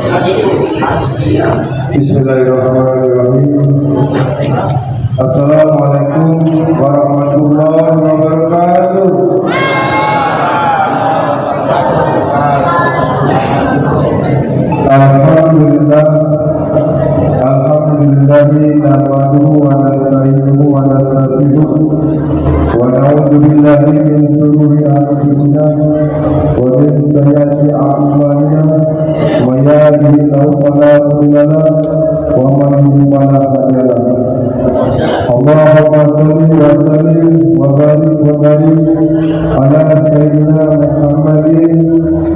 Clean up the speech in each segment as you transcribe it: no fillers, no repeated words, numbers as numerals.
Bismillahirrahmanirrahim. Assalamualaikum warahmatullahi wabarakatuh. Alhamdulillah, nahmaduhu wa nasta'inuhu wa nastaghfiruh wa na'udzu billahi min shururi anfusina wa min sayyiati a'malina. May yahdihillahu fala mudilla lahu wa may yudlil fala hadiya lahu. Allahumma shalli wa sallim wa barik ala sayyidina Muhammadin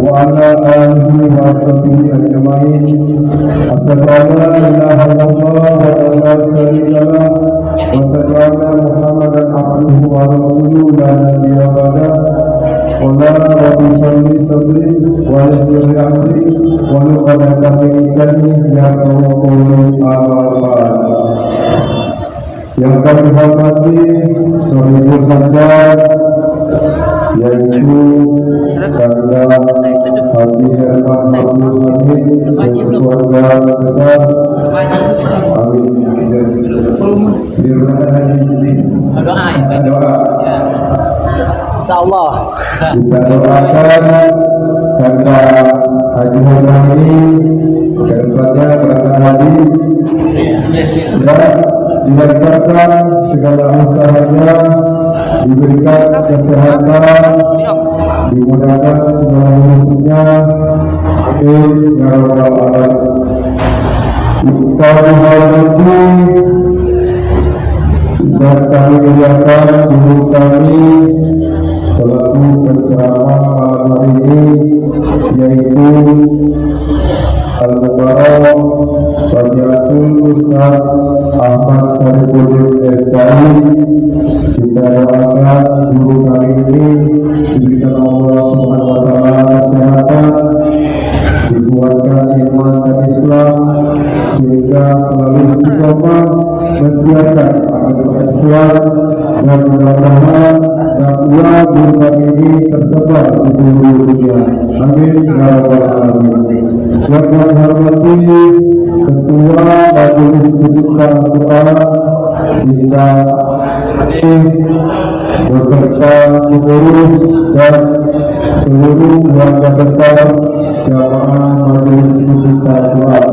wa ala alihi wa sahbihi ajma'in. Asyhadu an la ilaha illallah wa la syarika lahu wa asyhadu anna Muhammadan abduhu wa rasuluhu la nabiyya ba'dahu. Qala rabbi shrah sadri wa yassir li amri wahlul 'uqdatam min lisani yafqahu qawli. Yang kami hormati Sahibul Hajat, yaitu Kanda Haji Herman Abdul Hamid sekeluarga besar. Amin. Doa. Insyaallah Kita doakan Kanda Haji Herman ini ke depannya berangkat haji dan dilancarkan segala usahanya, diberikan kesehatan, dimudahkan segala urusannya. Amin ya rabbal alamin. Kami hormati dan kami muliakan guru kami selaku penceramah malam hari ini, yaitu Al-Mubarak Fadilatul Ustaz Ahmad Sarifuddin STI. Kita doakan guru kami ini diberikan Allah Subhanahu wa taala kesehatan, dikuatkan iman dan Islam sehingga selalu istiqomah mensiarkan agama Islam, dan mudah-mudahan dakwah guru kami ini tersebar di seluruh dunia. Amin ya rabbal alamin. Yang kami hormati Ketua Majelis Pencipta Al-Quran kita beserta pengurus dan seluruh keluarga besar jamaah Majelis Pencipta Al-Quran.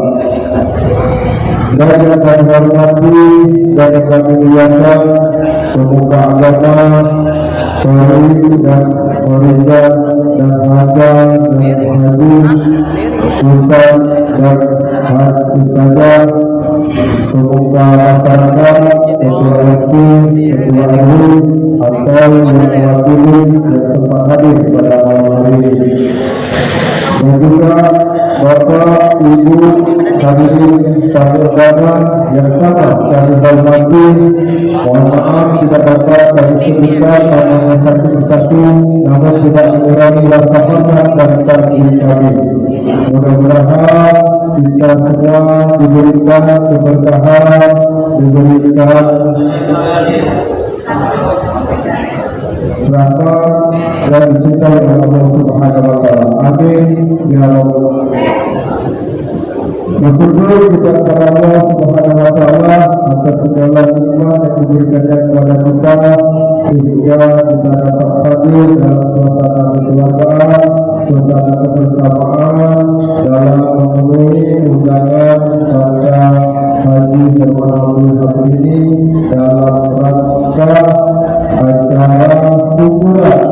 Dan yang kami hormati dan yang kami muliakan pemuka agama, Polri dan Polda dan Hajar dan Haji, Ustaz dan Ustazah, pemuka masyarakat, ketua RT, ketua RW, atau yang mewakili dan sempat hadir pada malam hari ini. Dan juga Bapak, Ibu, hadirin tamu undangan yang sama kami hormati. Mohon maaf tidak dapat saya sebutkan namanya satu persatu, namun tidak mengurangi rasa hormat dan tanggung kami. Mudah-mudahan kita semua diberikan keberkahan, diberikan rahmat dan dicintai oleh Allah Subhanahu wa taala. Amin ya rabbal alamin. Bersyukur kita kepada Allah Subhanahu wa taala atas segala nikmat yang diberikannya kepada kita, sehingga kita dapat hadir dalam suasana kekeluargaan, suasana kebersamaan dalam memenuhi undangan pada Haji Herman Abdul Hamid ini dalam rangka acara syukuran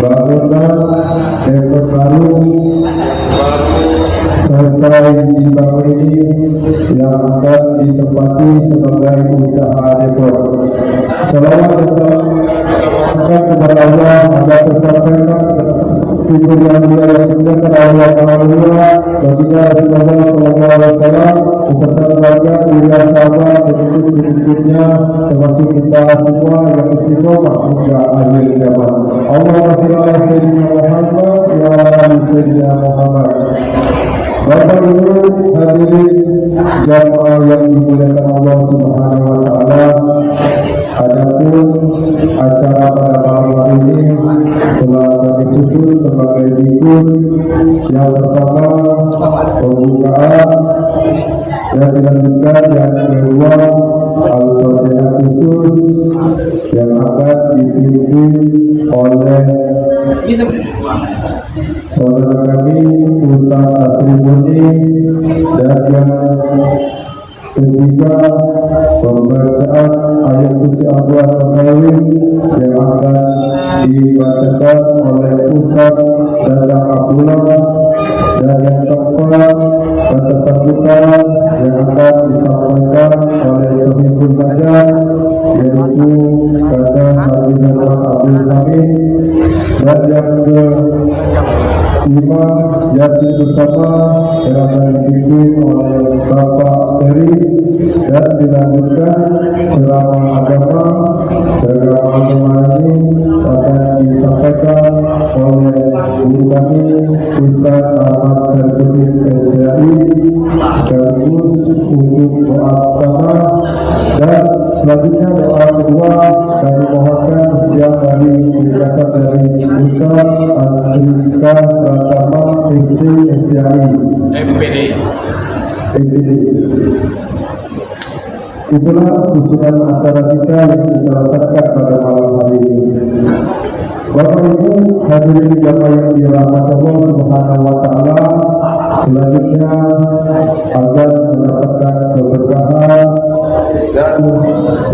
bangunan depot baru selesai dibangun ini yang akan ditempati sebagai usaha depot. Salawat dan salam kepada Allah agar tersampaikan figur yang mulia yang dimuliakan Allah Taala, baginda Rasulullah Sallallahu Alaihi Wasallam beserta keluarga, keluarga sahabat, pengikut-pengikutnya, termasuk kita semua yang istiqomah hingga akhir zaman. Allahumma shalli ala sayyidina Muhammad wa ala sayyidina Muhammad. Bapak Ibu hadirin jamaah yang dimuliakan Allah Subhanahu wa taala, adapun acara pada malam hari ini telah kami susun sebagai berikut. Yang pertama, saudara kami Ustaz Asri Budi, dan yang ketiga pembacaan ayat suci Al-Quran yang akan dibacakan oleh Ustaz Dadang Abdullah, dan yang keempat kata sambutan yang akan disampaikan oleh Sohibul Hajat, yaitu kata Habibullah Abdul Hamid, dan yang kelima Yasin bersama yang akan dipimpin oleh Bapak Ferry, dan dilanjutkan ceramah agama. Ceramah agama ini akan disampaikan oleh guru kami Ustaz Ahmad Syarifudin SPAI, sekaligus untuk doa pertama, dan selanjutnya doa kedua kami mohonkan setiap dari penjelasan dari Ustaz Andrika Pratama ST SPAI MPD. Itulah susunan acara kita yang kita laksanakan pada malam hari ini. Bapak Ibu hadirin jamaah yang dirahmati Allah Subhanahu wa taala, selanjutnya agar mendapatkan keberkahan dan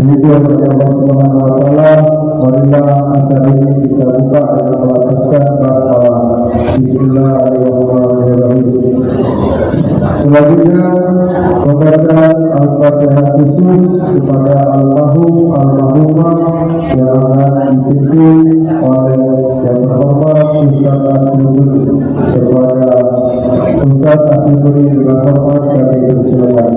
ridho dari Allah Subhanahu wa taala, marilah acara ini kita buka dengan melafazkan basmalah. Bismillahirrahmanirrahim. Selanjutnya pembacaan Al-Fatihah khusus kepada almarhumah yang akan dipimpin oleh yang terhormat Ustaz Asri. Kepada Ustaz Asri dengan hormat kami persilakan.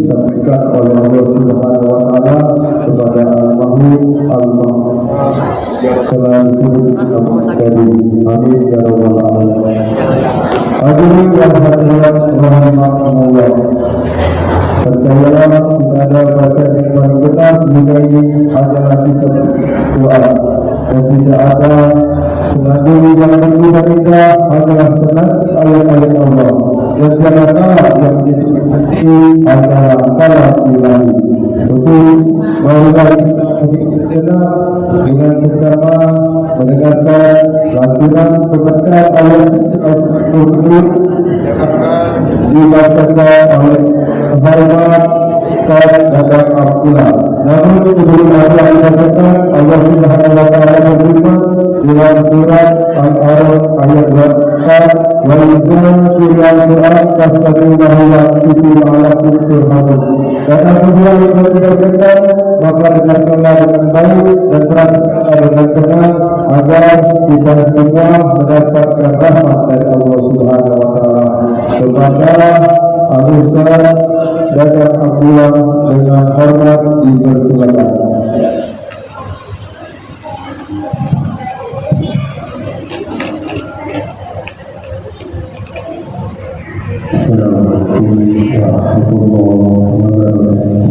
disampaikan oleh Allah Subhanahu wa taala kepada almarhum selalu terjadi. Amin ya rabbal alamin. Hadirin yang hadirat rahimakumullah. Percayalah tidak ada bacaan yang paling benar mengenai adalah kitab doa, dan tidak ada senandung yang lebih indah adalah senandung ayat-ayat Allah, dan janganlah yang diikuti adalah kalam ilahi. Untuk marilah kita sejenak dengan sesama mendengarkan lantunan pembacaan ayat Al-Quran dibacakan oleh Muhammad Ustaz Dadang Abdullah. Namun sebelum ayat dibacakan, Allah Subhanahu wa taala berfirman dalam surat Al-A'raf ayat 24, wa izan fil Qur'an fastaqimuhu wa ansitu la'allakum turhamun. Dan apabila itu dibacakan, maka dengarkanlah dengan baik dan perhatikanlah dengan tenang agar kita semua mendapatkan rahmat dari Allah Subhanahu wa taala. Kepada Al-Ustaz Dadang Abdullah dengan hormat dipersilakan. Assalamualaikum warahmatullahi wabarakatuh.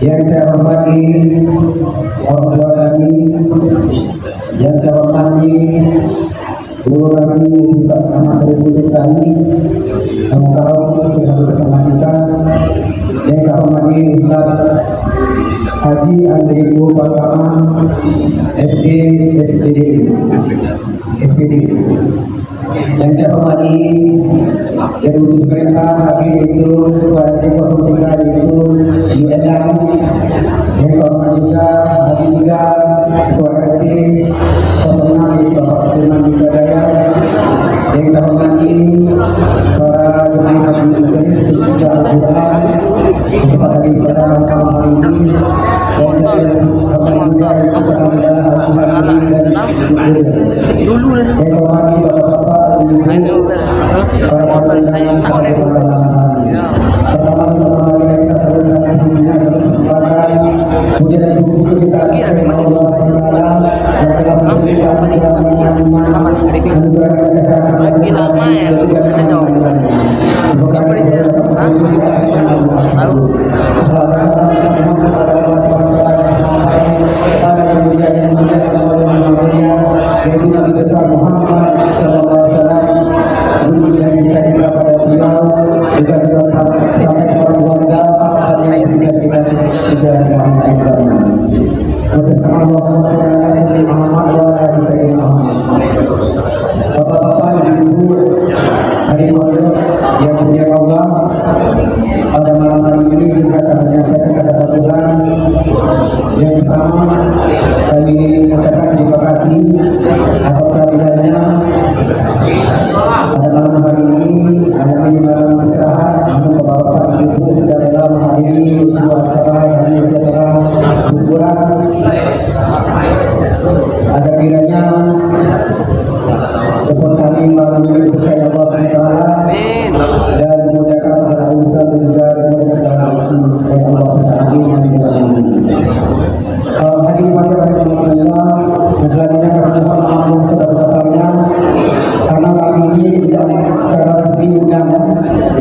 Yang saya hormati orang tua kami, yang saya hormati Andriku Pratama SD SPD. Yang saya hormati dari unsur perintah hadir itu RT 03 yaitu Yuendang. Yang saya hormati juga hadir juga Ketua RT 06 yaitu Bapak Firman Bidadaya. Yang saya hormati para jemaah haji majelis juga Al-Quran kepada ibadah malam ini. Dan saya hormati juga kepada Al-Quran dulu. Saya hormati bapak-bapak Bapak-bapak, ibu-ibu, hari yang mulia Allah, pada malam hari ini juga saya menyampaikan kata satu hal. Yang pertama, kami mengucapkan terima kasih atas kehadirannya pada malam hari ini. Ada malam istirahat, namun bapak-bapak ibu sudah rela menghadiri untuk acara yang acara syukuran. Ada kiranya support kami malam ini percaya Allah SWT dan memudahkan para usaha dan juga semuanya dalam hati Allah SWT yang hari pada Alhamdulillah selanjutnya kami mohon maaf saudara-saudaranya karena kami ini tidak secara resmi undangan,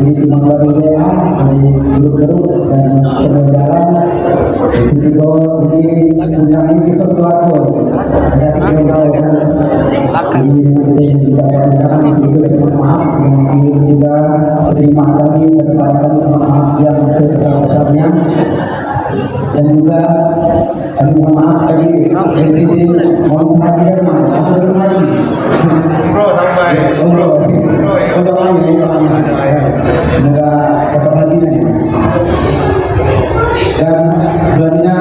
ini cuma baru WA dari grup-grup dan pengejaran itu juga ini undangan kita suatu ada tiga tahun ini juga undangan itu juga mohon maaf ini juga terima kami bersama maaf yang sebesar-besarnya. Dan juga kami mohon maaf tadi mohon perhatian langsung lagi sampai udah lagi semoga dapat lagi dan selanjutnya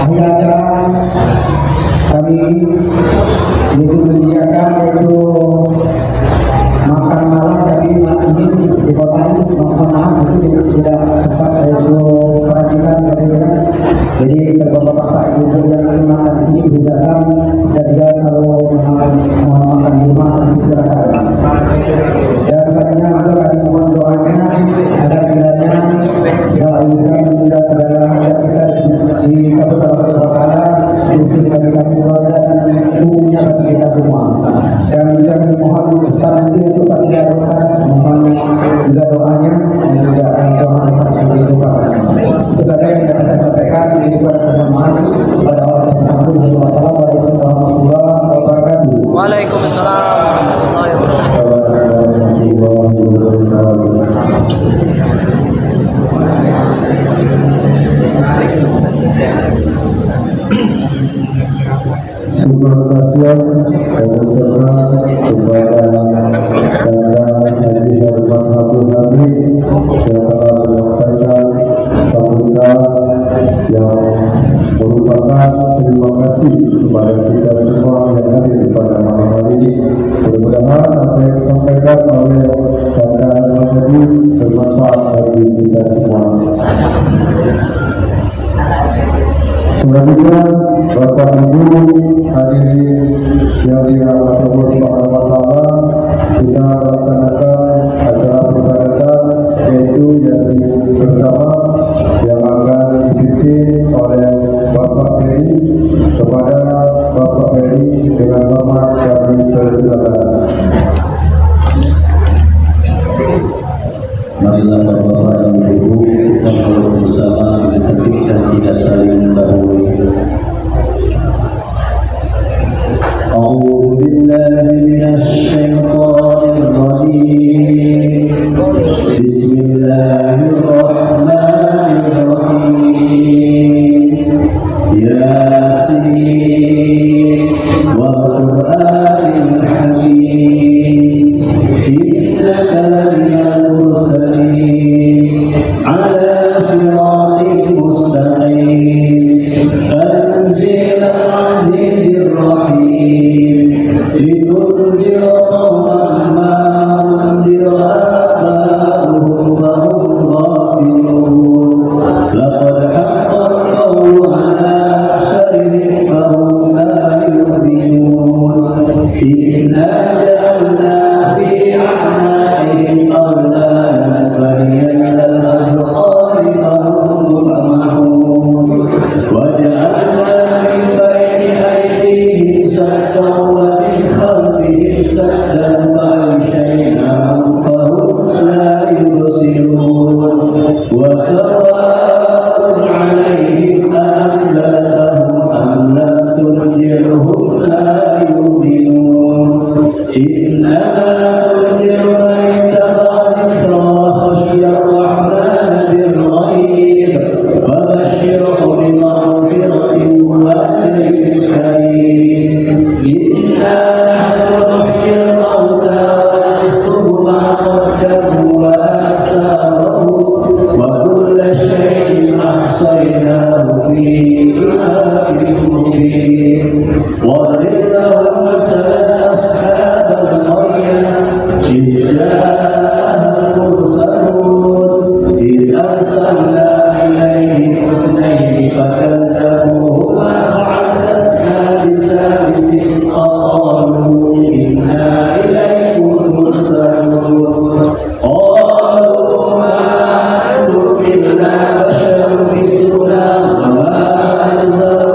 akhir acara kami itu menyediakan yaitu makan malam tapi ini di kota ini mohon maaf itu tidak tepat yaitu perhatikan katanya. Jadi kalau bapak ibu yang ingin makan di sini bisa dan juga kalau makan di rumah silakan. Dan selanjutnya maka kami mohon doanya agar kiranya segala urusan dan juga segala hajat kita di Kabupaten Sumatera khusus bagi kami keluarga dan umumnya bagi kita semua. Dan juga kami mohon Ustaz nanti untuk pasti mohon juga doanya dan juga doa yang dilakukan. Itu saja yang dapat saya sampaikan. Ini kepada semua pada Allah Subhanahu wa taala. Wassalamualaikum warahmatullahi wabarakatuh. Waalaikumsalam warahmatullahi wabarakatuh. Terima kasih kepada Haji Herman Abdul Hamid yang telah menyampaikan sambutan yang merupakan terima kasih kepada kita semua yang hadir pada malam hari ini. Mudah-mudahan apa yang disampaikan oleh Kakak tadi bermanfaat bagi kita semua. Selanjutnya, Bapak Ibu hadirin yang dirahmati Allah Subhanahu wa taala, kita melaksanakan acara peribadatan yaitu Yasin bersama yang akan dipimpin oleh Bapak Peri. Kepada Bapak Peri dengan hormat kami persilakan. Marilah Bapak dan Ibu kita bersama dengan tertib dan tidak saling mendahului. A'udzu billahi minasy syaithanir rajim. Bismillahirrahmanirrahim. وجعلنا من بين أيديهم سدا ومن خلفهم سدا فأغشيناهم فهم لا يبصرون وسواء عليهم أأنذرتهم أم لم تنذرهم لا يؤمنون إنما تنذر من اتبع الذكر وخشي الرحمن بالغيب فبشره بمغفرة وأجر كريم إنا نحن نحيي الموتى ونكتب ما قدموا وآثارهم وكل شيء أحصيناه في كتاب مبين واضرب لهم مثلا أصحاب القرية إذ جاءها المرسلون إذ أرسلنا إليهم اثنين فكذبوهما فعززنا بثالث قالوا إنا إليكم مرسلون قالوا ما أنتم إلا بشر مثلنا وما أنزل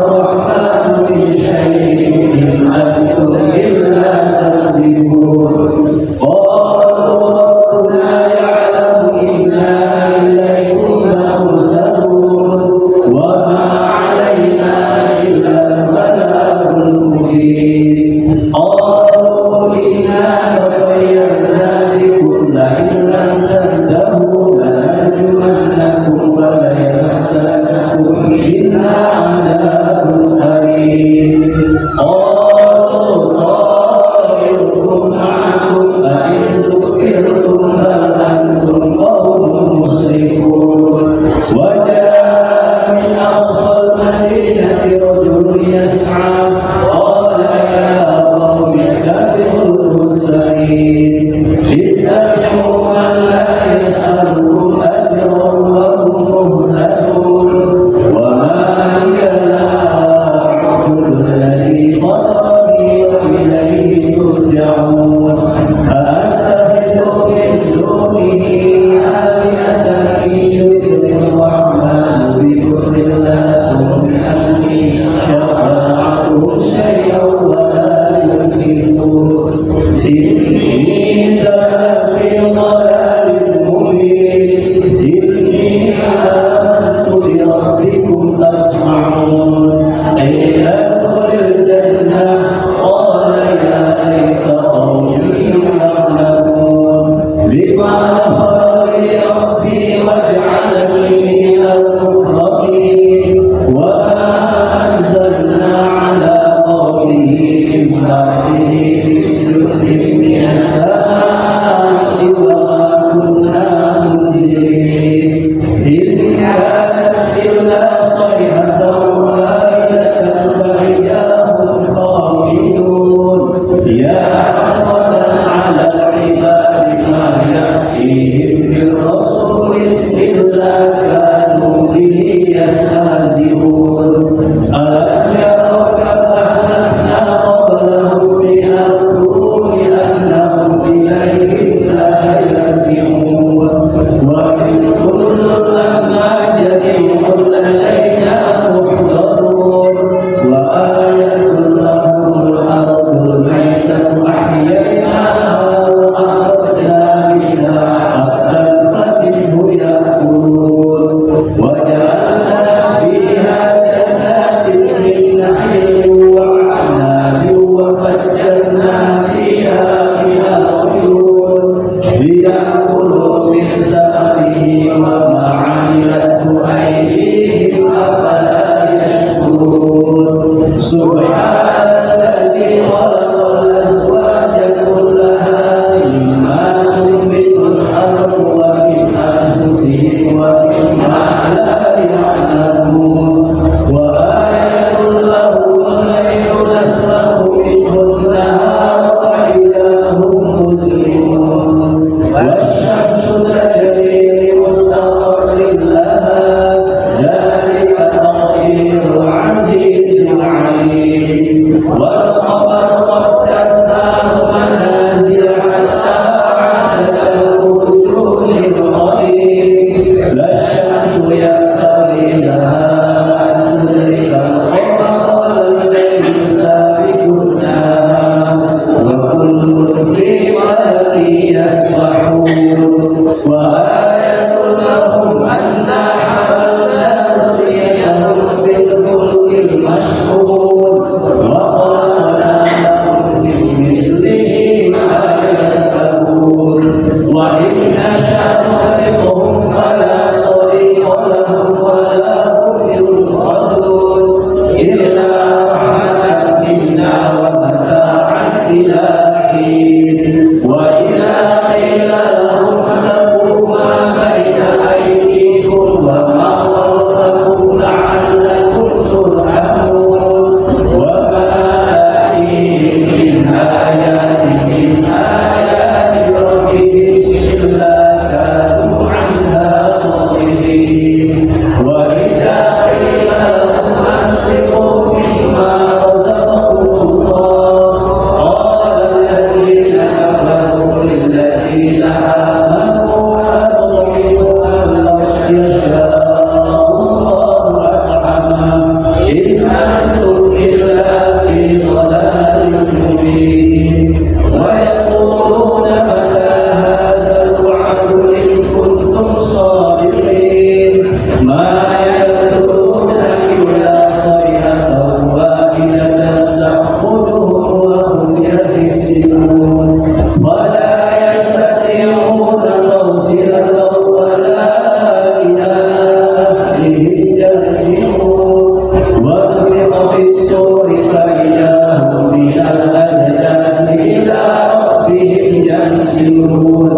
ونفخ في الصور فإذا هم من الأجداث إلى ربهم ينسلون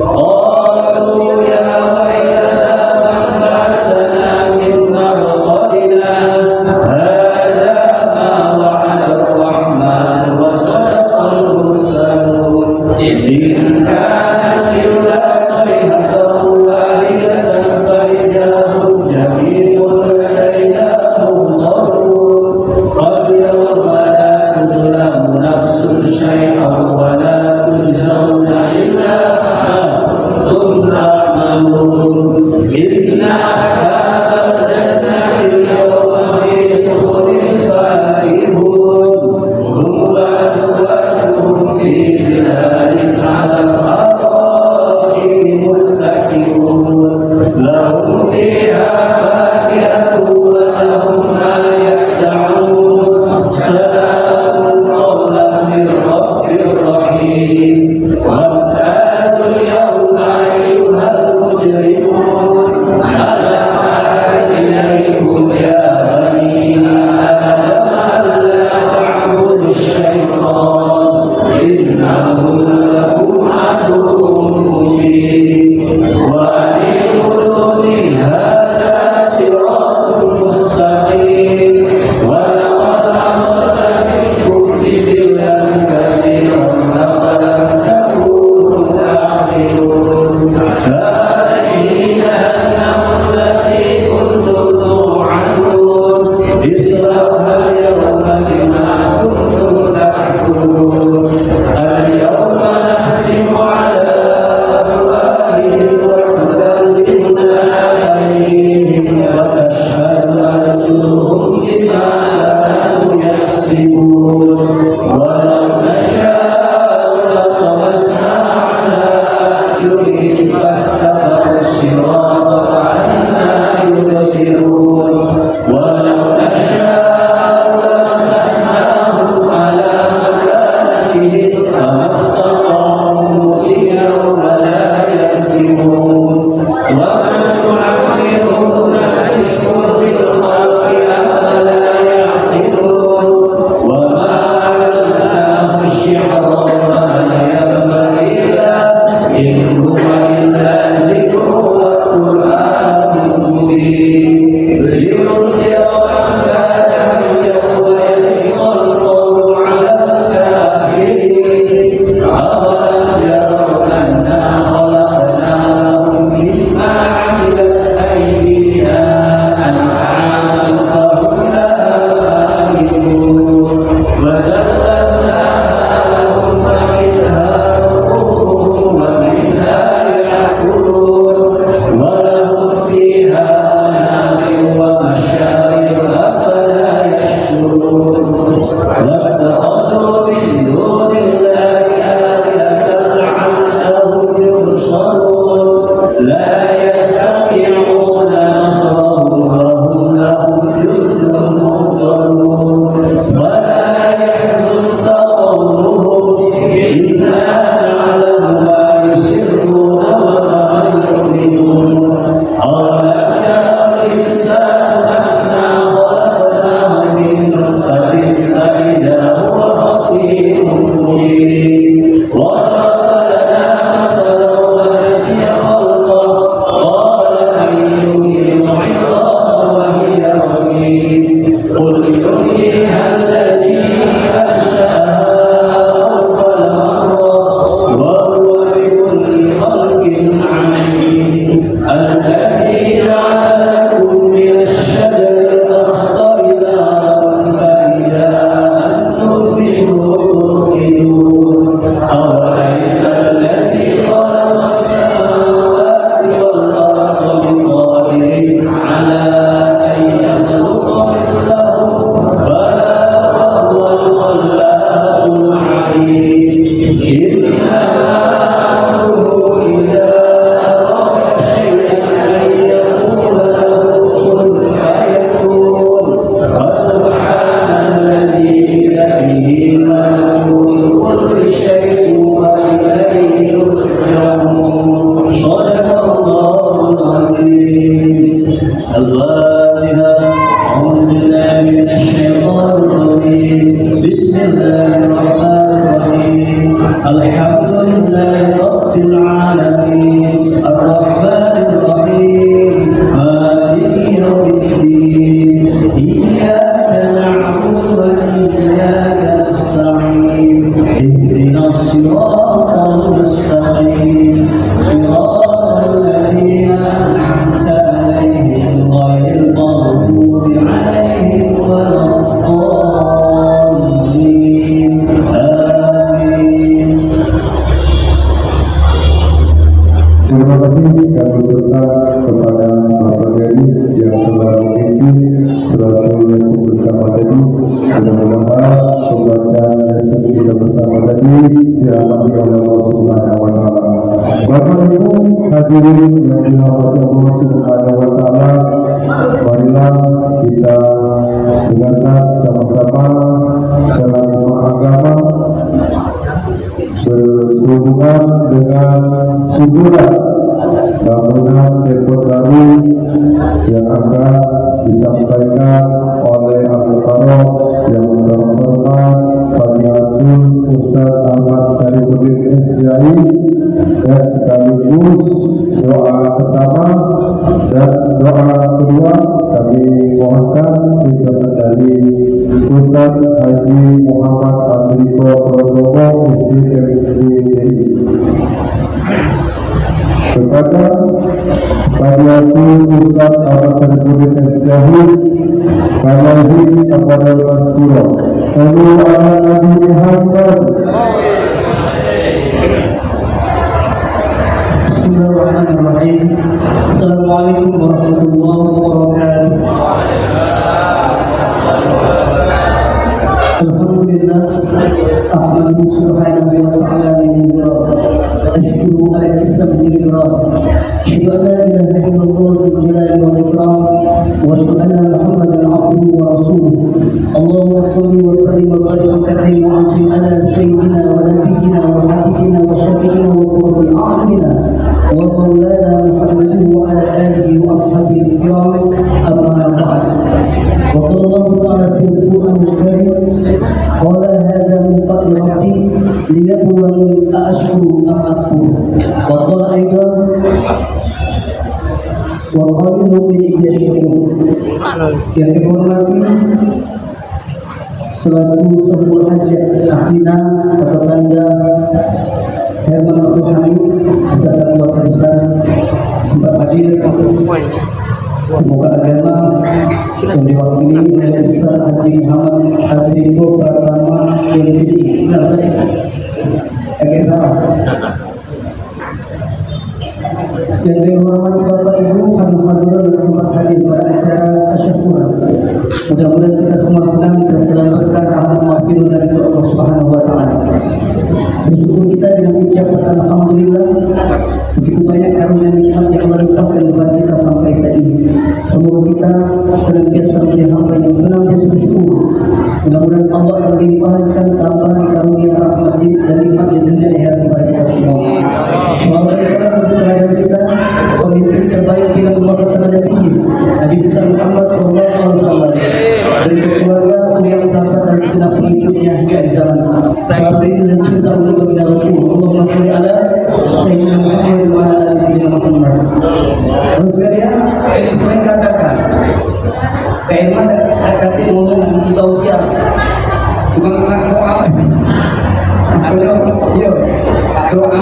قالوا يا ويلنا من بعثنا من مرقدنا هذا ما وعد الرحمن وصدق المرسلون إن كانت إلا صيحة واحدة فإذا هم جميع لدينا منظرون فاليوم لا تظلم نفس شيئا ولا تجزون إلا ما كنتم تعملون إن أصحاب الجنة اليوم في سرور فاكهون هم وأزواجهم في ظلال على الأرائك متكئون لهم فيها فاكهة ولهم ما يدعون سلام قولا من رب رحيم وامتازوا اليوم أيها المجرمون ألم أعد إليكم يا بني آدم ألا تعبدوا الشيطان إنه لكم عدو مبين وأن اعبدوني هذا صراط مستقيم ولقد أضل منكم جبلا كثيرا أفلم تكونوا تعقلون هذه جهنم التي كنتم توعدون اصلوها اليوم بما كنتم تكفرون اليوم نختم على أفواههم وتكلمنا أيديهم وتشهد أرجلهم بما كانوا يكسبون ولو نشاء لطمسنا على أعينهم فاستبقوا الصراط فأنى يبصرون ولو نشاء لمسحناهم على مكانتهم فما استطاعوا مضيا ولا يهتدون ومن نعمره نعشه بالخلق أفلا يعقلون وما علمناه الشعر وما ينبغي له إن هو إلا ذكر وقرآن مبين لينذر من كان حيا ويحق القول على الكافرين أولم يروا أنا خلقناهم مما عملت أيدينا أنعاما فهم لها مالكون وذللناها لهم فمنها ركوبهم ومنها يأكلون ولهم فيها منافع ومشارب أفلا يشكرون واتخذوا من دون الله آلهة لعلهم ينصرون لا يستطيعون نصرهم وهم لهم جند مهضرون ولا يحزنك قولهم إنا نعلم ما يسرون وما يعلنون أولم يرى الإنسان أنا خلقناه من نطفة فإذا هو خصيم مبين وضرب لنا مثلا ونسي خلقه قال من يحيي العظام وهي رميم قل يحييها الذي أنشأها أول مرة وهو بكل خلق عليم الذي جعل لكم من الشجر الأخضر نارا فإذا أنتم منه توقدون أوليس الذي خلق السماوات والأرض بقادر على أن يخلق مثلهم بلى وهو الخلاق العليم إنما أمره إذا أراد شيئا أن يقول له كن فيكون فسبحان الذي بيده ملكوت كل شيء وإليه يرجعون صدق الله العظيم الفاتحة أعوذ بالله من dirahmati oleh Allah Subhanahu wa taala. Bapak Ibu hadirin yang dirahmati Allah Subhanahu wa taala, marilah kita dengarkan sama-sama salam agama berhubungan dengan suburan bangunan depot baru yang akan disampaikan oleh Al-Mukarram yang terhormat Fadilatul Ustaz Ahmad Syarifuddin SPIAI, dan sekaligus doa pertama dan doa kedua kami mohonkan penjelasan dari Ustaz Haji Muhammad Andriko Prabowo SDMDI kepada Fadilatul Ustaz Ahmad Syarifuddin SPIAI Falahi kepada Rasulullah Sallallahu Alaihi Muhammad. Bismillahirrahmanirrahim. Assalamualaikum warahmatullahi wabarakatuh. Alhamdulillah, ahmadu subhanahu wa ta'ala ashkuru ala kisam al-ikram, ashhadu an la ilaha illallah zul jalali wal ikram, wa ashhadu anna Muhammadan abduhu wa rasuluh. Allahumma shalli wa sallim wa barik wa karrim wa anzil ala sayyidina wa nabiyyina wa habibina wa syafi'ina wa qurrati a'yunina wa maulana Muhammadin wa ala alihi wa ashabihi al-kiram, amma ba'd. Wa qala Allah ta'ala fil Qur'an al-Karim, qala hadha min fadli rabbi liyabluwani aashkuru am akfur. Wa qala aidan wa qalil mu'minin yashkur. Yang dihormati selaku Sahibul Hajat Akhina Kota Banda Herman Abdul Hamid beserta keluarga besar sempat hadir pemuka agama yang diwakili oleh Ustaz Haji Muhammad Andriko Pratama MPD. Benar saya? Agak salah. Yang dihormati Bapak Ibu hadirin yang sempat hadir pada acara tasyakuran. Mudah-mudahan kita semua senang dan selalu berkah rahmat maghfirah dari Allah Subhanahu wa taala. Bersyukur kita dengan ucapan alhamdulillah, begitu banyak karunia nikmat yang Allah limpahkan kepada kita sampai saat ini. Semoga kita senantiasa menjadi hamba yang senantiasa bersyukur. Mudah-mudahan Allah akan melimpahkan tambahan karunia rahmat dan nikmat di dunia di akhirat kepada kita semua. Semoga untuk kehadiran kita pemimpin terbaik bila Allah kepada Nabi besar Muhammad SAW dari keluarga, suriah, sahabat dan segenap pengikutnya hingga di zaman. Salam rindu dan cinta untuk kepada Rasul. Allahumma sholli ala Sayyidina Muhammad wa ala ali Sayyidina Muhammad. Terus sekalian, ini sering katakan, Kaiman kata ngomong nak isi tausiah. Cuma nak doa. Yo, doa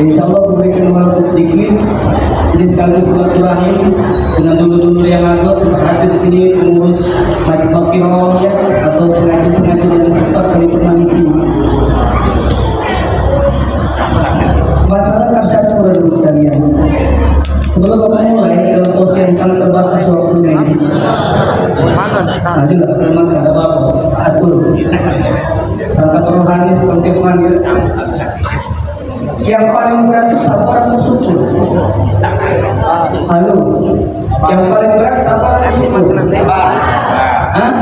InsyaAllah memberikan waktu sedikit. Ini sekaligus silaturahim dengan dulur-dulur yang ada sempat hadir di sini, pengurus Majlis Pakiro atau pengajar-pengajar yang sempat kami pernah isi. Masalah tasyakuran sekalian. Sebelum Bapak mulai dalam pos yang sangat terbatas waktunya ini. Tadi nggak firman ada Bapak atur. Sangat rohani seperti manggil. Yang paling berat itu sabar atau syukur? Halo. Yang paling berat sabar atau syukur? Hah?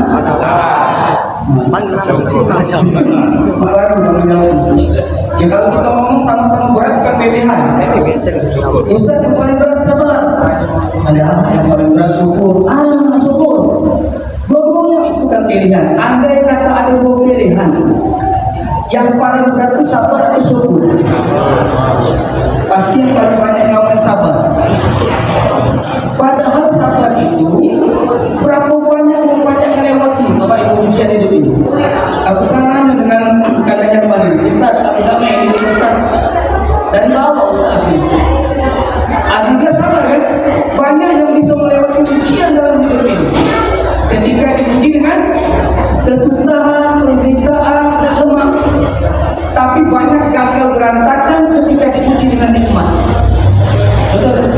Ya kalau kita ngomong sama-sama berat bukan pilihan. Ustaz yang paling berat sabar. Ada yang paling berat syukur. Syukur. Dua-duanya bukan pilihan. Andai kata ada dua pilihan, yang paling berat itu sabar atau syukur? Pasti yang paling banyak ngomong sabar. Padahal sabar itu berapa banyak yang banyak melewati Bapak Ibu ujian hidup ini. Aku pernah dengan kata yang paling Ustaz, agama ini Ustaz dan bawa Ustaz akhirnya sabar kan? Banyak yang bisa melewati ujian dalam hidup ini. Ketika diuji dengan kesusahan, penderitaan, dan lemah, tapi banyak gagal berantakan ketika diuji dengan nikmat. Betul?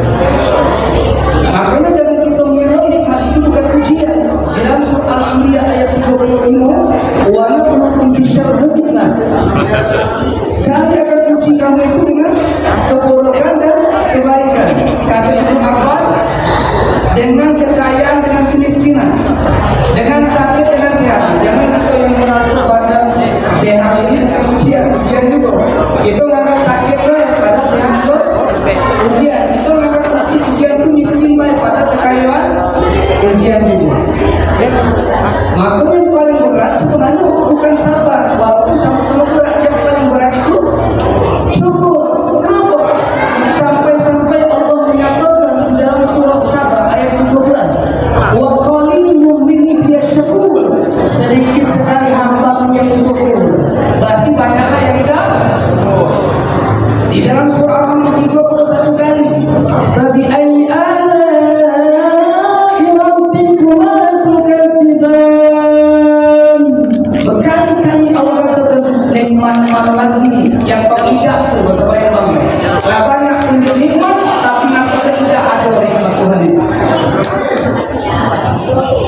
dengan kekayaan, dengan kemiskinan, dengan sakit, dengan sehat. Jangan kita yang merasa pada sehat ini dengan ujian juga. Itu nggak sakit lah, pada sehat juga ujian. Itu nggak ujian itu miskin baik pada kekayaan ujian juga. Maka yang paling berat sebenarnya bukan sabar, walaupun sama-sama berat. Yang paling berat itu syukur. Kenapa? Sampai-sampai Allah menyatakan di dalam surah Sabar ayat 12, wa qalilun min yashkur, sedikit sekali hamba yang bersyukur. Berarti banyaklah yang tidak. Di dalam surah Al-Rahman 31 kali. Berarti ayat berkali-kali Allah katakan nikmat lagi yang kau tidak tuh bahasa Palembang. Lah banyak untuk nikmat tapi kenapa tidak ada nikmat Tuhan itu.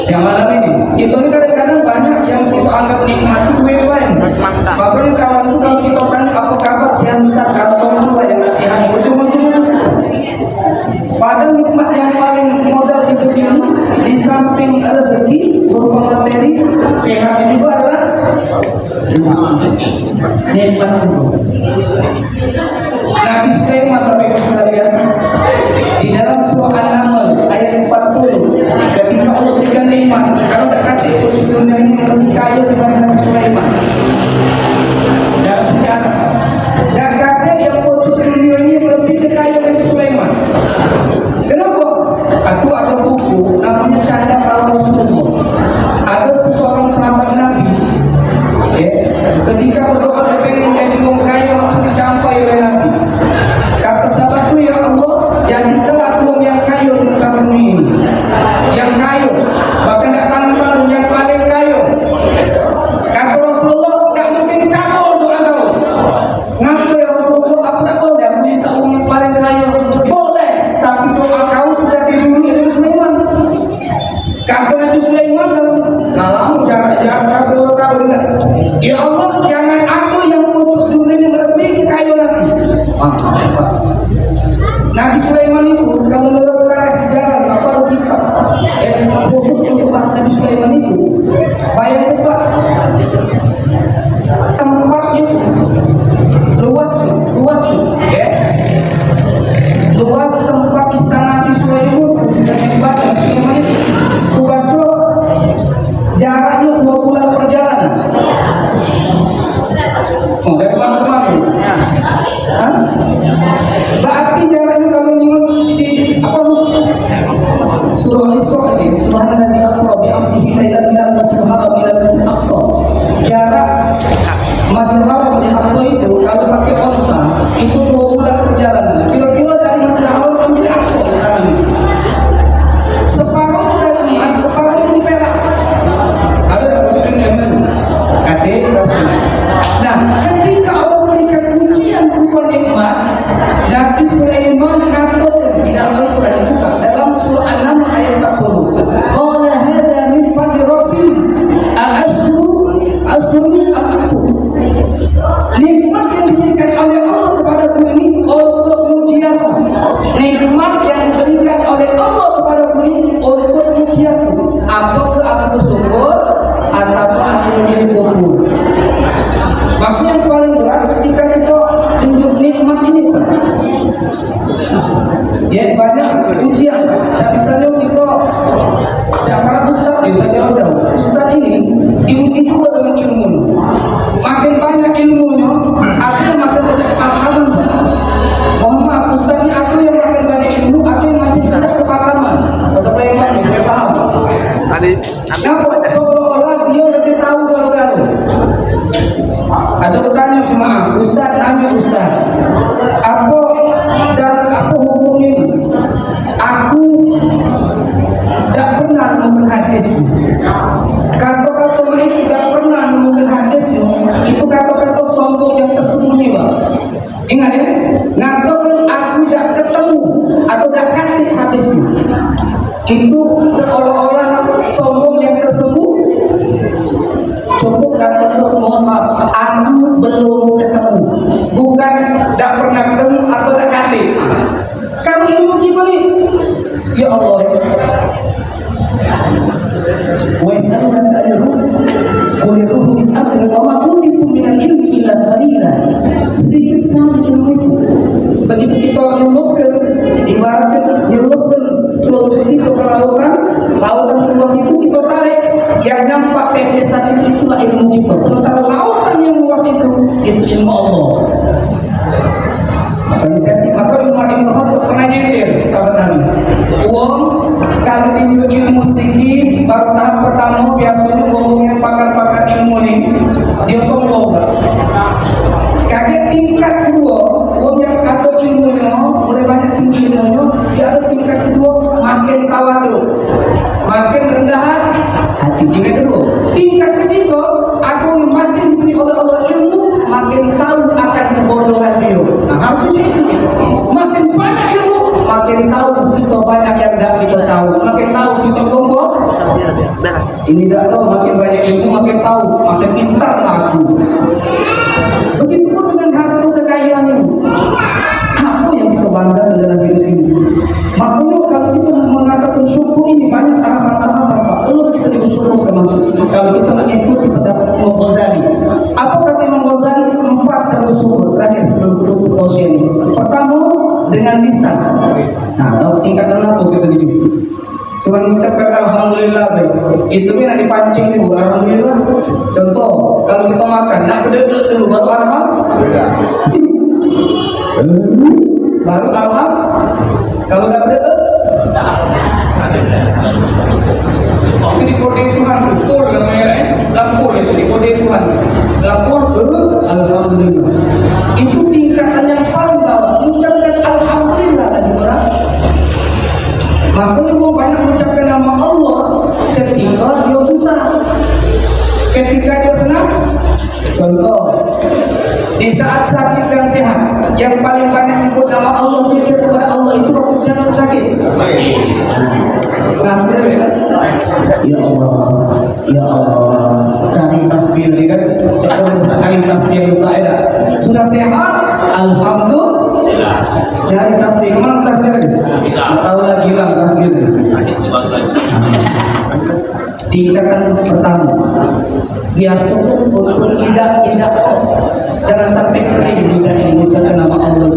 Jangan ini. Kita ini kadang-kadang banyak yang kita anggap nikmat itu duit lain. Bahkan kawan itu kalau kita tanya apa kabar sehat Ustaz, kantong dua yang nasihat itu cuma-cuma. Padahal nikmat yang paling modal hidup ini di samping rezeki berupa materi sehat ini juga adalah nikmat itu. Nabi Sulaiman Bapak Ibu sekalian di dalam surah An-Naml ayat 40 ketika Allah berikan nikmat, kalau dekat itu dunia ini lebih kaya dibanding Nabi Sulaiman dalam sejarah. Dan kakek yang wujud dunia ini lebih kaya Nabi Sulaiman. Kenapa? Aku ada buku namanya Canda Para Rasulullah. Ada seseorang sahabat Nabi, ketika berdoa dia pengen jadi orang kaya langsung dicapai oleh Nabi. Kata sahabatku, ya Allah, jadikanlah aku yang kaya di muka bumi ini, yang kaya, bahkan tidak tanggung yang paling kaya. Kata Rasulullah, tidak mungkin kabul doa kau. Ngaku ya Rasulullah, aku tak boleh minta uang yang paling kaya. Boleh, tapi doa kau sudah didului Nabi Sulaiman. Kata Nabi Sulaiman dalam jarak 2 tahun, ya Allah, jangan aku yang wujud dunia yang lebih kaya lagi. Nabi Sulaiman itu kalau menurut sejarah apa logika khusus untuk bahasa Nabi Sulaiman itu bayangkan Pak, tempatnya luas ya, luas tempat istana Nabi Sulaiman dan tempat Nabi Sulaiman itu luasnya jaraknya 2 bulan perjalanan. Dari mana ke mana? Berarti jaraknya kalau nyuruh di apa? Surah Al-Isra ini, Subhanallahi asra bi amrihi ila al-masjidil haram ila al-masjidil aqsa. Jarak Masjidil Haram dan Aqsa itu kalau pakai onta itu 2 bulan perjalanan. Kira-kira dari Masjidil Haram ke Masjidil Aqsa sekarang ini. Separuh dari emas, separuh dari perak. Ada yang mungkin dengan adik Rasul. Nah, ketika Allah berikan ujian berupa nikmat, Nabi Sulaiman mengatakan di dalam Al-Quran juga dalam surah An-Naml ayat 40. Qala hadza min fadli rabbi ashkuru am akfur. Nikmat yang diberikan oleh Allah kepadaku ini untuk ujianku. Nikmat yang diberikan oleh Allah kepadaku ini untuk ujianku. Apakah aku bersyukur atau aku menjadi kufur? Maka yang paling berat ketika kita tunjuk nikmat ini kan, ya banyak ujian. Misalnya kita para ustaz, misalnya ustaz ini diuji juga dengan ilmu. Makin banyak ilmunya, artinya makin banyak pengalaman. Mohon maaf, ustaz ini aku yang makin banyak ilmu, aku yang masih banyak pengalaman. Seperti yang saya paham. Kenapa? Seolah-olah dia lebih tahu kalau ada bertanya jemaah, Ustaz, nanya Ustaz, apa hukum ini? Aku tidak pernah menemukan hadisnya. Kata-kata ini tidak pernah menemukan hadisnya. Itu kata-kata sombong yang tersembunyi, Pak. Ingat ya, ngatakan aku tidak ketemu atau tidak kasih hadisnya. Itu seolah-olah sombong yang tersembunyi. Cukup kata mohon maaf, aku belum ketemu, bukan tidak pernah ketemu atau tidak kasih. Kami ilmu kita nih, ya Allah, itu ke lautan seluas itu kita tarik, yang nampak tetesan itu itulah ilmu kita. Sementara lautan yang luas itu ilmu Allah. Maka Umar bin Khattab pernah nyender sahabat Nabi. Kalau di ilmu sedikit, baru tahap pertama biasanya ngomongin pakar-pakar ilmu nih, dia sombong. Kaget tingkat kedua, yang ada ilmunya, mulai banyak tinggi ilmunya, dia ada tingkat kedua, makin tawadu, makin rendah hati. Tingkat kedua, tingkat ketiga, aku makin diberi oleh Allah ilmu, makin tahu akan kebodohan dia. Nah, harusnya itu. Makin banyak ilmu, makin tahu kita banyak yang tidak kita tahu, makin tahu kita sombong. Ini tidak tahu, makin banyak ilmu, makin tahu, makin pintar aku. Begitu pun dengan harta kekayaan ini. Apa yang kita banggakan dalam hidup ini? Makanya kalau kita mengatakan syukur ini banyak tahapan-tahapan. Pak, kalau kita bersyukur termasuk kalau kita mengikuti pendapat Imam Ghazali. Apa kata Imam Ghazali? 4 cara syukur terakhir sebelum tutup tausiah ini. Pertama dengan lisan. Nah, kalau tingkatan apa kita di sini? Cuma mengucapkan alhamdulillah baik. Itu nak dipancing dulu alhamdulillah. Contoh, kalau kita makan, nak berdek dulu baru alhamdulillah. Baru alhamdulillah. Kalau dah berdek, itu dikode Tuhan, betul namanya. Lapor itu dikode Tuhan. Lapor dulu alhamdulillah. Itu tingkatan yang paling bawah. Mengucapkan alhamdulillah tadi orang. Makanya mau banyak mengucapkan nama Allah ketika dia susah, ketika dia senang. Contoh, di saat sakit dan sehat, yang paling banyak menyebut nama Allah, zikir kepada Allah itu waktu sehat atau sakit. Ya Allah, ya Allah, cari tasbih kan? Cari tasbih saya. Sudah sehat, alhamdulillah. Cari tasbih, mana tasbih lagi? Tidak tahu lagi lah tasbih. Tingkatan pertama, biasakan untuk tidak jangan sampai kering tidak mengucapkan nama Allah.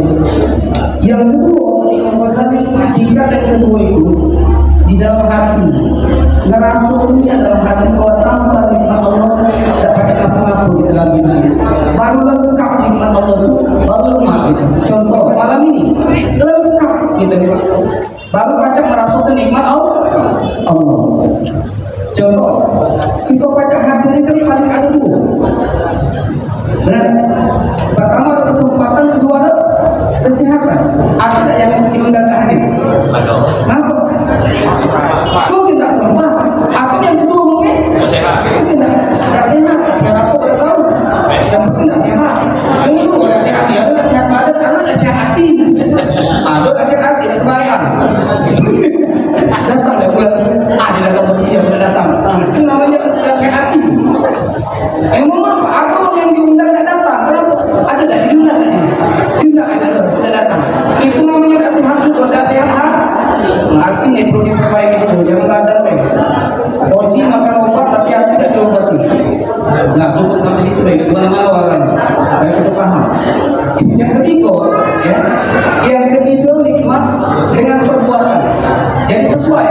Yang kedua, Imam Ghazali tingkatan kedua itu di dalam hati, ngerasunya dalam hati bahwa tanpa nikmat Allah tidak pasti apa-apa di dalam hidup. Baru lengkap nikmat Allah itu, baru lengkap. Contoh malam ini lengkap gitu nih. Baru baca merasukan nikmat Allah. Contoh, kita baca hati ini kan paling ada 2. Benar? Pertama ada kesempatan, kedua ada kesehatan. Ada yang diundang ke hadir. Kenapa? Mungkin tak sempat. Apa yang kedua mungkin? Mungkin tak sehat. Sehat apa pada tahu? Yang penting tak sehat. Yang kedua tak sehat. Ya tak sehat badan karena tak sehat hati. Ada tak sehat hati, tak sembahyang. Datang dah bulan. Dia datang berdia, dia datang. Itu namanya tak sehat hati. Memang apa yang diundang tak datang? Kenapa? Ada tak diundang tak? Diundang ada tak datang. Itu namanya tak sehat itu, tak sehat hati. Hati ni perlu diperbaiki dulu, jangan kadang baik. Oji makan obat tapi hati tak diobati. Nah, cukup sampai situ baik. Mana-mana warnanya. Baik kita paham. Yang ketiga, ya, yang ketiga nikmat dengan perbuatan. Jadi sesuai.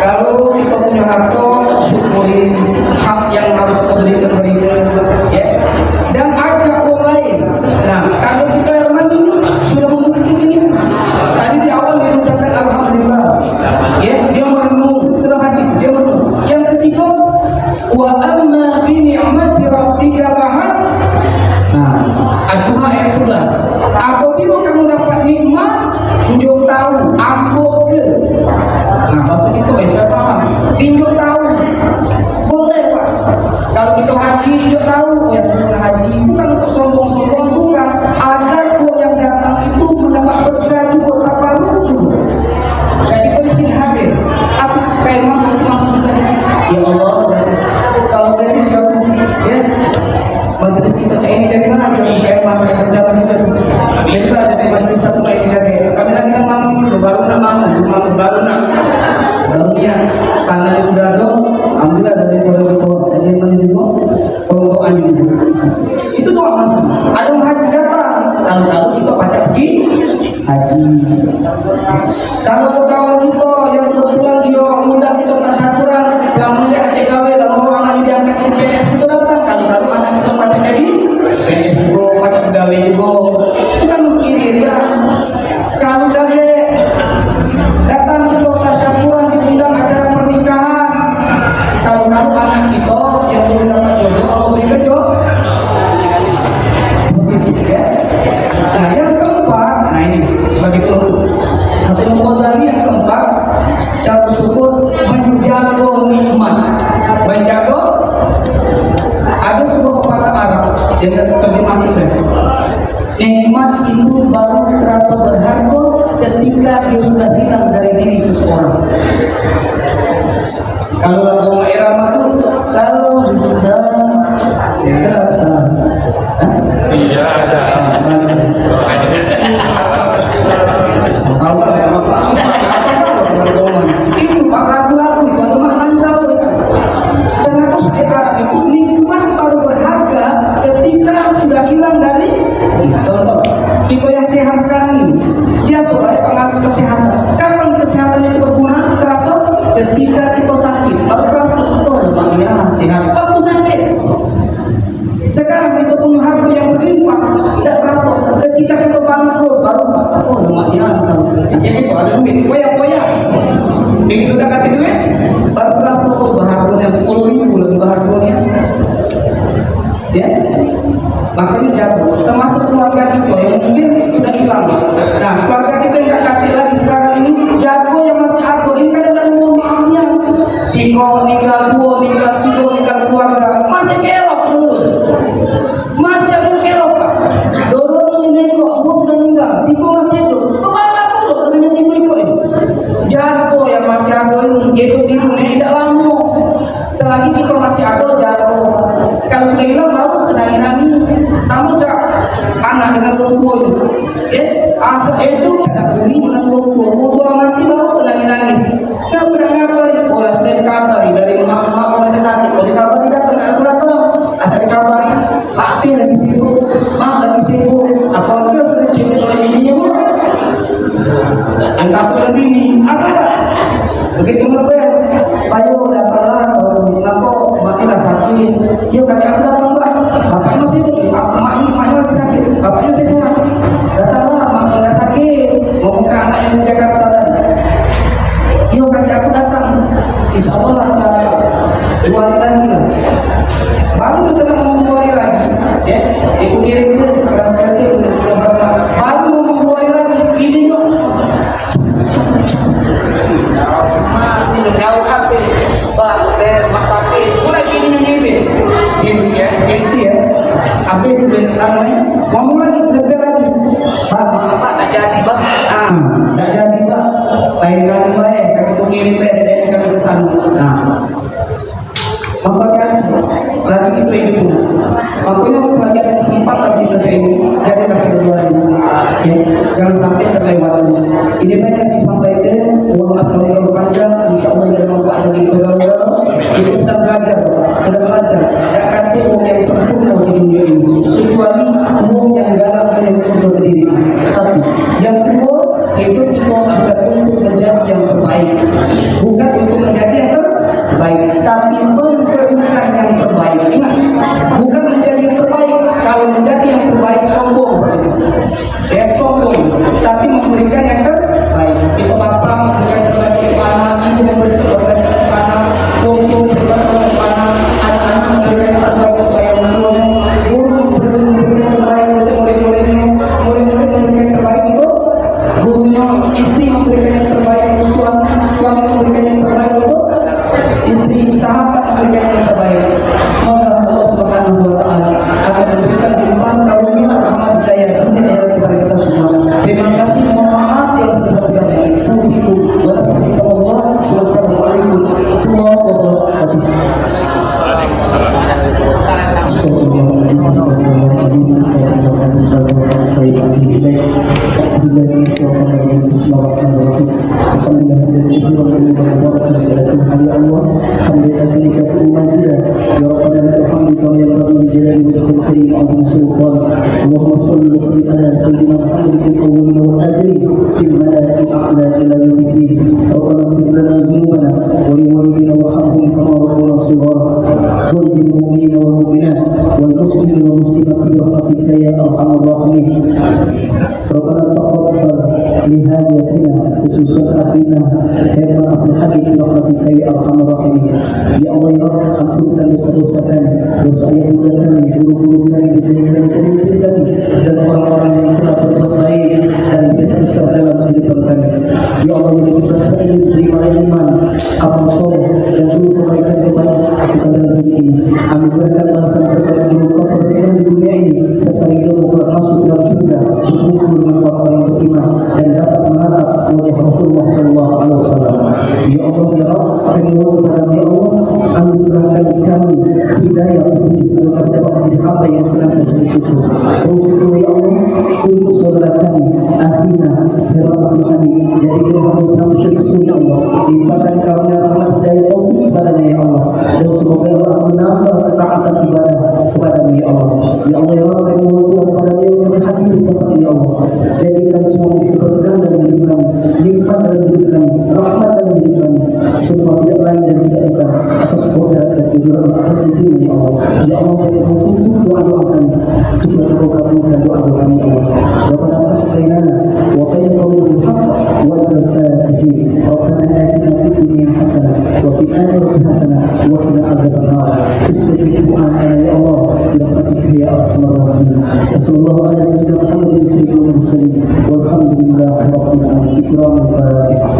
Kalau kita punya harta, syukuri hak yang harus kita berikan, ya. Dan ajak orang lain. Nah, kalau kita yang mandi sudah memiliki ini, tadi di awal dia mengucapkan alhamdulillah, ya, dia merenung dalam hati, dia merenung. Yang ketiga, wa amma bi ni'mati rabbika bahad. Nah, Al-Quran ayat 11. Apabila kamu dapat nikmat, tunjuk tahu apa ke. Nah, maksud itu saya paham. Tunjuk tahu. Boleh Pak. Kalau kita haji cara bersyukur menjago nikmat. Menjago, ada sebuah pepatah Arab yang terjemahkan, nikmat itu baru terasa berharga ketika dia sudah hilang dari diri seseorang. Kalau lagu irama itu, kalau sudah terasa, Iya ada. itu pak lagu-lagu itu ada makna jauh. Kenapa saya Arab itu nikmat baru berharga ketika sudah hilang dari contoh kita yang sehat sekarang ini dia sebagai pengatur kesehatan. Kapan kesehatan itu berguna terasa? Ketika kita sakit baru terasa ya sehat waktu sakit. Sekarang kita punya harta yang berlimpah tidak terasa ketika kita bangkrut baru lumayan jadi itu ada duit koyak-koyak begitu udah kasih duit baru terasa bahagia yang 10.000 lebih bahagianya ya. Makanya jatuh termasuk keluarga kita yang mungkin sudah hilang. Nah keluarga kita yang gak kaki lagi sekarang ini jago yang masih aku ini kadang-kadang mau maafnya siko tinggal 2, tinggal 3, tinggal keluarga masih kerok dulu masih aku kerok pak dorong ini kok bos sudah meninggal tiko masih itu kemana dulu katanya tiko ini jago yang masih aku ini hidup di dunia tidak lama selagi tiko masih aku jago kalau sudah hilang baru kena nangis sama cak anak dengan orang tua ya asal itu cara beli dengan orang tua mati baru kena nangis nggak pernah ngabari bola sudah dikabari dari emak masih sakit kalau dikabari datang nggak surat tuh asal dikabari papi lagi sibuk mak lagi sibuk apa dia sudah cibuk oleh bininya bu entah apa bini apa begitu ngebel ayo datanglah ngapa maknya sakit yuk kami aku datang mbak bapaknya masih emaknya lagi sakit bapaknya masih sehat datanglah maknya nggak sakit mau ke anaknya di Jakarta tadi yuk kami aku datang insya Allah lah dua hari lagi lah baru kita ngomong 2 hari lagi ya itu kirim itu baru ngomong 2 hari lagi ini dong jauh HP Pak mak sakit mulai gini nyimpi gitu ya habis sudah sama ngomong lagi lebih lagi Pak tak jadi Pak tak jadi Pak lain kali baik kami mengirim dari kami bersama maka kan berarti itu hidup makanya selagi ada kesempatan kita ini jadi kasih berdoa ya jangan sampai terlewat ini banyak disampaikan uang atau yang berpanjang insya Allah tidak manfaat dari pegawai kita sedang belajar tidak kasih uang yang sempurna di dunia ini kecuali uang yang dalam dan yang sempurna diri satu yang kedua hidup itu bukan untuk menjadi yang terbaik bukan untuk menjadi yang terbaik tapi memberikan yang terbaik. Ingat bukan menjadi yang terbaik kalau menjadi yang terbaik sombong sombong tapi memberikan yang terbaik itu bapak memberikan yang terbaik kepada ibu memberikan yang terbaik kepada guru memberikan yang terbaik kepada anak-anak memberikan yang terbaik kepada yang guru memberikan yang terbaik untuk murid-muridnya murid-murid memberikan yang terbaik untuk gurunya istri memberikan yang terbaik untuk suami memberikan yang terbaik untuk istri sahabat memberikan yang terbaik. Semoga Allah Subhanahu wa taala akan memberikan limpahan karunia rahmat hidayah kepada kita semua. Terima kasih, mohon maaf yang sebesar-besarnya. Fusikum wa nasallallahu wassalamualaikum warahmatullahi wabarakatuh. اللهم صل وسلم على سيدنا محمد في الاولين والاخرين في الملائكه الاعلى الى يوم الدين. ربنا اغفر لنا ذنوبنا ولوالدينا وارحمهم كما ربونا صغارا وللمؤمنين والمؤمنات والمسلمين والمسلمات برحمتك يا ارحم الراحمين. ربنا تقبل لهدايتنا خصوصا اخينا herman Abdul Hamid برحمتك يا ارحم الراحمين. Ya Allah ya Rabb, ampunkan dosa-dosa kami, dosa yang mudah kami, guru-guru kami, pemimpin kami, dan orang-orang yang telah berbuat baik dan besar dalam kehidupan kami. Ya Allah, yang kita sering terima kebaikan kepada negeri ini. Anugerahkan balasan kepada berupa pernikahan di dunia ini serta ridho masuk dalam surga berkumpul dengan orang yang beriman dan dapat menatap wajah Rasulullah Sallallahu Alaihi Wasallam. Ya Allah ya Rabb, kami mohon kepada Ya Allah, anugerahkan kami hidayah petunjuk agar dapat menjadi hamba yang senantiasa bersyukur. Khususnya Ya Allah untuk saudara kami Athina Herat Abdul Hamid dari Kelurahan Islam Syekh Ya Allah, limpahkan karunia rahmat hidayah taufik kepadanya Ya Allah, dan semoga Allah menambah ketaatan ibadah kepada-Mu Ya Allah. Ya Allah ya Rabb, kami mohon Tuhan kepada Beliau yang hadir di tempat ini Ya Allah, jadikan semua berkah dalam hidup kami, limpah dalam hidup kami, rahmat dalam hidup kami, semua tidak lain dan tidak bukan atas kodrat dan kejujuran atas izin Ya Allah. Ya Allah, kami tutup doa-doa kami, kecuali Engkau kabulkan doa-doa kami Ya Allah. Rabbana taqabbal bainana wa bain qawlil haqq wa al-fatihah. Rabbana atina fid dunya hasanah wa fil akhirati hasanah wa qina adzabannar. Istajib du'ana Ya Allah bi rahmatika ya arhamar rahimin. Sallallahu ala sayyidina Muhammadin sayyidil mursalin walhamdulillahi rabbil alamin. Ikram al-Fatihah.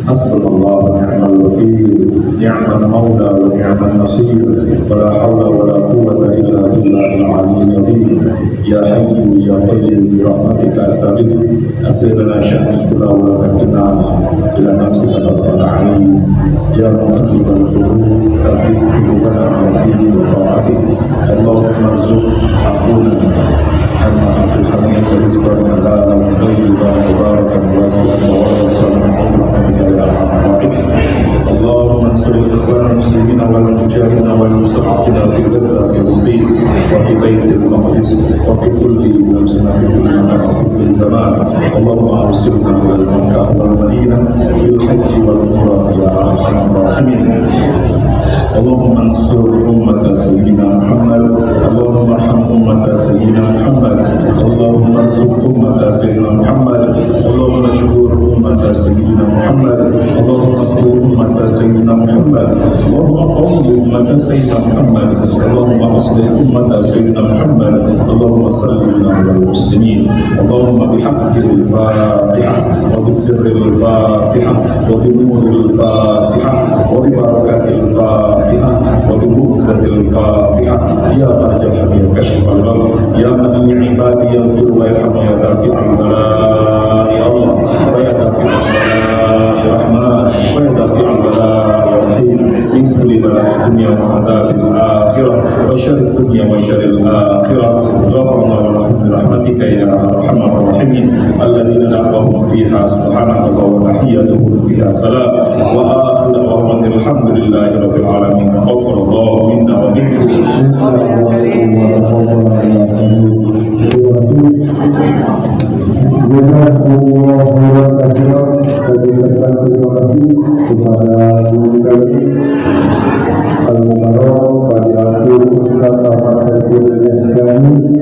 Hasbunallah wa ni'mal wakil, ni'mal maula wa ni'mal nasir, wa la hawla wa la quwwata illa billahil aliyyil azim. Ya hayyu ya qayyum bi rahmatika astaghits, aghfir lana sha'nana wa la takilna ila nafsika tarfata 'ain. Ya muqallibal qulub, tsabbit qulubana ala dinik wa ta'atik. Allahumma arzuq aquna anna Abdul Hamid rizqan halalan thayyiban mubarakan wasi'an wa wasalan اللهم انصر الاخوان المسلمين والمجاهدين والمستضعفين في غزه وفلسطين وفي بيت المقدس وفي كل لمسنا في كل مكان وفي كل زمان. اللهم ارسلنا الى مكه والمدينه بالحج والعمره يا ارحم الراحمين. اللهم انصر أمة سيدنا محمد، اللهم ارحم أمة سيدنا محمد، اللهم ارزق أمة سيدنا محمد، اللهم اجبر أمة سيدنا محمد، اللهم استر أمة سيدنا محمد، اللهم قوم أمة سيدنا محمد، اللهم اصلح أمة سيدنا محمد، اللهم صل على المسلمين. اللهم بحق الفاتحة وبسر الفاتحة وبنور الفاتحة وببركة الفاتحة وبموجزة الفاتحة يا فرجح يا كشف الغم يا من لعبادي يغفر ويرحم يا دافع البلاء يا الله ويا دافع البلاء يا رحمن ويا دافع البلاء يا رحيم من كل بلاء الدنيا وعذاب الآخرة وشر الدنيا وشر الآخرة. غفرنا ولهم برحمتك يا أرحم الراحمين. الذين دعوهم فيها سبحانك اللهم وتحيتهم فيها سلام وآخر دعواهم الحمد لله رب العالمين. تقبل الله منا ومنكم.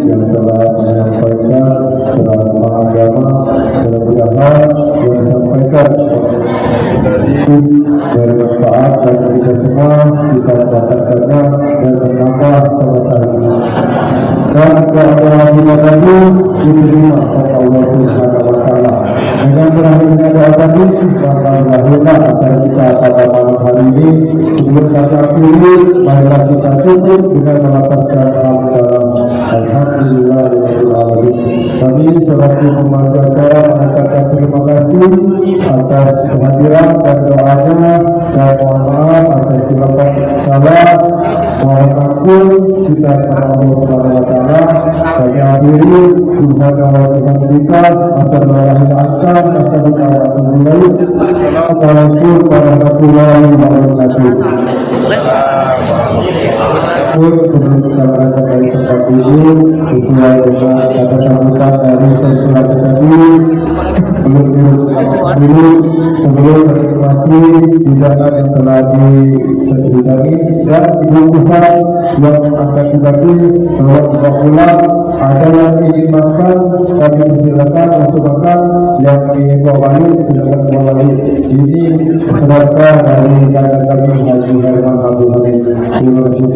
yang telah menyampaikan ceramah agama mudah-mudahan yang disampaikan bermanfaat bagi kita semua, kita mendapatkannya dan menambah pengetahuan. Dan doa kita tadi diterima oleh Allah Subhanahu wa Ta'ala. Dengan berakhirnya doa tadi, maka berakhirlah acara kita pada malam hari ini. Sebelum kata akhiri, marilah kita tutup dengan melafazkan hamdalah. Alhamdulillahirabbil alamin. Kami selaku pembaca acara mengucapkan terima kasih atas kehadiran dan doanya. Saya mohon maaf atas kekurangan salah. Mohon ampun kita kepada Allah Subhanahu wa Ta'ala. Saya akhiri subhanahu wa ta'ala. Assalamualaikum warahmatullahi wabarakatuh. Pun sebelum kita berangkat dari tempat duduk sesuai dengan kata sambutan dari sirkulasi tadi, dulu sebelum menikmati hidangan yang telah disediakan dan bungkusan yang akan dibagi bahwa kita pulang ada yang ingin makan kami persilakan untuk makan, yang ingin bawa balik silakan bawa balik. Ini sedekah dari kakak kami Haji Herman Abdul Hamid. Terima kasih.